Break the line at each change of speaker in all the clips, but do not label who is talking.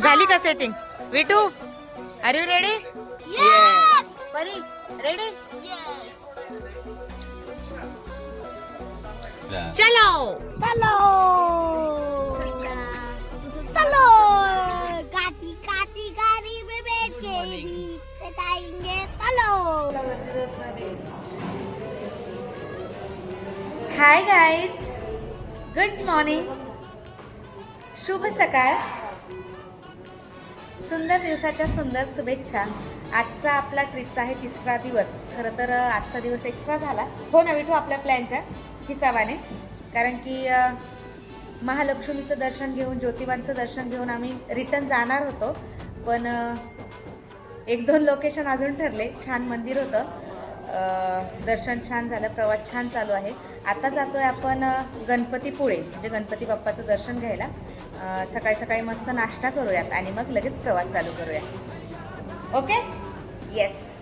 झाली का setting? Vitu are you ready?
Yes.
Pari ready?
Yes.
चलो
चलो चलो काटी काटी गाड़ी में बैठ के भी बताएंगे चलो।
हाय गाईज, गुड मॉर्निंग, शुभ सकाळ, सुंदर दिवसाच्या सुंदर शुभेच्छा. आजचा आपला ट्रिपचा आहे 3रा दिवस. खरं तर आजचा दिवस एक्स्ट्रा झाला हो ना विठू आपल्या प्लॅनच्या हिसाबाने, कारण की महालक्ष्मीचं दर्शन घेऊन, ज्योतिबांचं दर्शन घेऊन आम्ही रिटर्न जाणार होतो. पण 1-2 लोकेशन अजून ठरले. छान मंदिर होतं, दर्शन छान झालं, प्रवास छान चालू आहे. आता जातोय आपण गणपतीपुळे, म्हणजे गणपती बाप्पाचं दर्शन घ्यायला. सकाळी सकाळी मस्त नाश्ता करूयात आणि मग लगेच प्रवास चालू करूया. Okay, yes.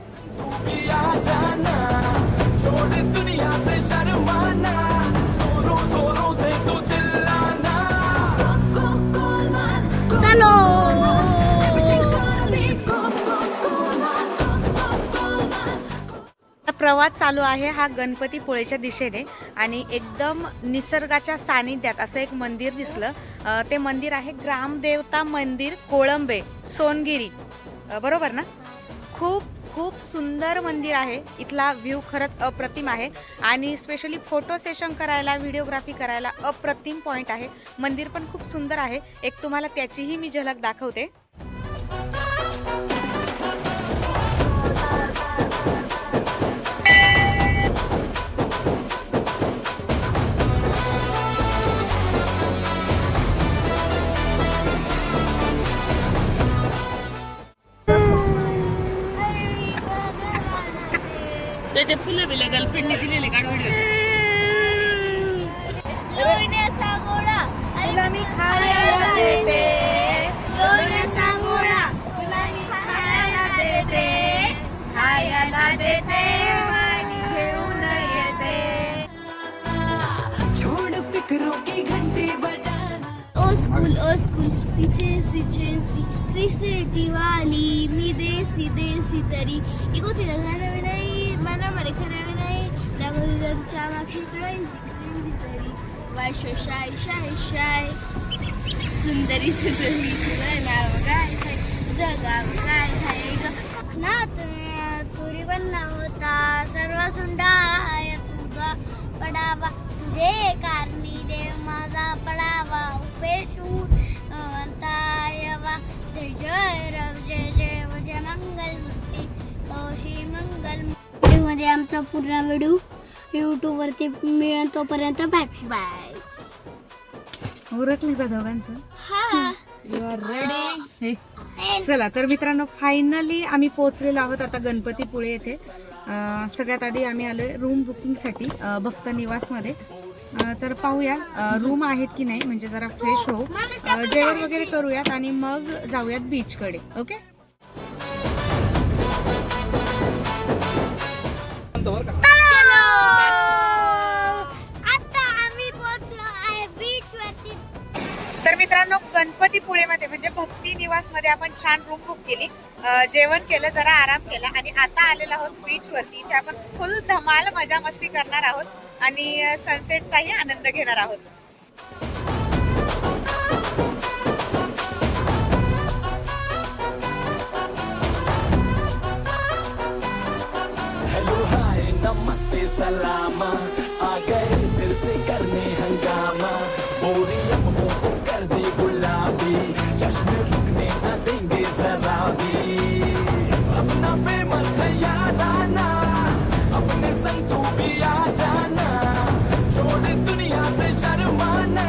प्रवास चालू आहे हा गणपतीपुळेच्या दिशेने आणि एकदम निसर्गाच्या सानिध्यात असं एक मंदिर दिसलं. ते मंदिर आहे ग्रामदेवता मंदिर कोळंबे, सोनगिरी, बरोबर ना? खूप खूप सुंदर मंदिर आहे. इथला व्ह्यू खरंच अप्रतिम आहे आणि स्पेशली फोटो सेशन करायला, व्हिडिओग्राफी करायला अप्रतिम पॉईंट आहे. मंदिर पण खूप सुंदर आहे. एक तुम्हाला त्याचीही मी झलक दाखवते. त्याचे फुलं बिले गर्लफ्रेंडने दिलेले काढ व्हिडिओ.
लोण्याचा गोळा
तुला मी खायला देते,
लोण्याचा गोळा
तुला मी खायला देते, खायला देते, घेऊन येते.
छोड़ फिक्रों की घंटी बजाना.
ओ स्कूल पीछे सी से दिवाली मी देसी तरी इको तिला घालावे नाही, मला मरे खरावे नाही, लागू तुझ्या मागे क्रेझी तरी वाय शाय सुंदरी तुला नाव काय जगाव काय ग नात तुरी बनला होता सर्व सुंडा तुझा पडावा, तुझे कारणी देव माझा पडावा, उपेशू अंतायवा, जय जय रव जय जय जय मंगलमूर्ती ओशी मंगल मध्ये आमचा पूर्ण व्हिडिओ YouTube वरती मिळेल. तोपर्यंत बाय बाय.
उरकली का दोघांचं?
हा
यू आर रेडी? चला तर मित्रांनो, फायनली आम्ही पोहोचलेलो आहोत आता गणपतीपुळे येथे. सगळ्यात आधी आम्ही आलोय रूम बुकिंगसाठी भक्त निवासमध्ये. तर पाहूया रूम आहेत की नाही, म्हणजे जरा फ्रेश होऊ, जेवण वगैरे करूयात आणि मग जाऊयात बीचकडे. ओके.
आता आम्ही पोहोचलो आहे बीच वरती.
तर मित्रांनो, गणपतीपुळेमध्ये म्हणजे भक्ती निवासमध्ये आपण छान रूम बुक केली, जेवण केलं, जरा आराम केला आणि आता आलेलो आहोत बीच वरती. इथे आपण फुल धमाल मजा मस्ती करणार आहोत आणि सनसेटचाही आनंद घेणार आहोत.
हेलो हाय नमस्ते सलामा, आ गए फिर से करने हंगामा, बोरी लम्हों को कर दे गुलाबी, जश्न रुकने न देंगे जरा भी, अपना फेमस है याराना, अपने संग तू भी आ जाना, छोड़ दुनिया से शर्माना,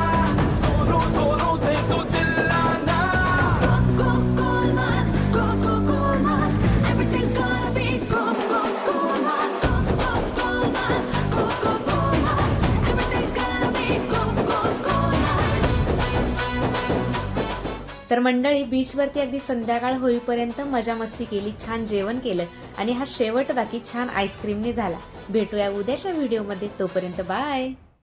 जोरों जोरों से तू चिल्लाना. Everything's gonna be Coca-Cola. Everything's gonna be Coca-Cola.
तर मंडळी, बीचवरती अगदी संध्याकाळ होईपर्यंत मजा मस्ती केली, छान जेवण केलं आणि हा शेवट बाकी छान आईस्क्रीमने झाला. भेटूया उद्याच्या व्हिडिओमध्ये. तोपर्यंत बाय.